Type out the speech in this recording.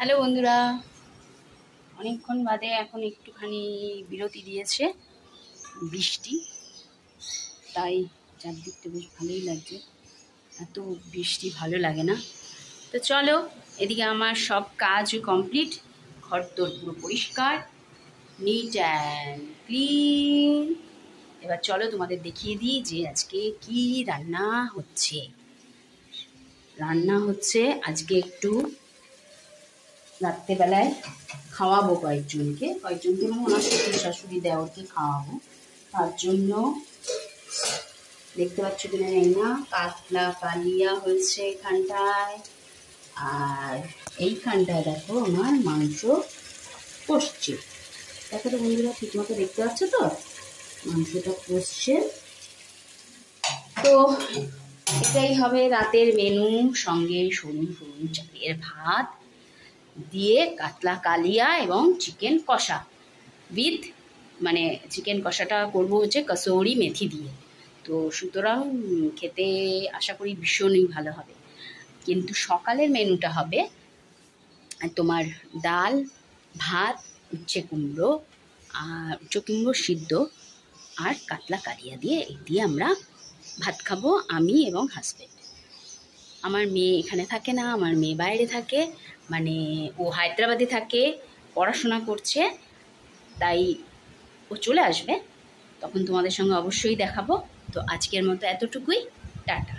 Hello বন্ধুরা, অনেকক্ষণ বাদে এখন একটুখানি বিরতি দিয়েছে বৃষ্টি, তাই চারদিকটা বেশ ভালোই লাগছে। এত বৃষ্টি ভালো লাগে না। তো চলো, এদিকে আমার সব কাজ কমপ্লিট, ঘরদোর পুরো পরিষ্কার, নিট অ্যান্ড ক্লিন। এবার চলো তোমাদের দেখিয়ে দিই যে আজকে কি রান্না হচ্ছে। আজকে একটু রাত্রেবেলায় খাওয়াবো কয়েকজনকে মানে আমার শ্বশুর শাশুড়ি দেওরকে খাওয়াবো। তার জন্য দেখতে পাচ্ছ কিনা জানি না, কাতলা কালিয়া হয়েছে এখানটায়, আর এইখানটায় দেখো আমার মাংস কষছে। দেখো তো বন্ধুরা, ঠিক মতো দেখতে পাচ্ছ তো, মাংসটা কষছে। তো এটাই হবে রাতের মেনু, সঙ্গে সরু সরু চালের ভাত দিয়ে কাতলা কালিয়া এবং চিকেন কষা উইথ, মানে চিকেন কষাটা করবো হচ্ছে কসৌরি মেথি দিয়ে। তো সুতরাং খেতে আশা করি ভীষণই ভালো হবে। কিন্তু সকালের মেনুটা হবে তোমার ডাল ভাত, উচ্ছে কুমড়ো সিদ্ধ আর কাতলা কালিয়া দিয়ে, এই দিয়ে আমরা ভাত খাবো, আমি এবং হাজব্যান্ড। আমার মেয়ে এখানে থাকে না, আমার মেয়ে বাইরে থাকে, মানে ও হায়দ্রাবাদে থাকে, পড়াশোনা করছে, তাই ও চলে আসবে, তখন তোমাদের সঙ্গে অবশ্যই দেখাবো। তো আজকের মতো এতটুকুই, টাটা।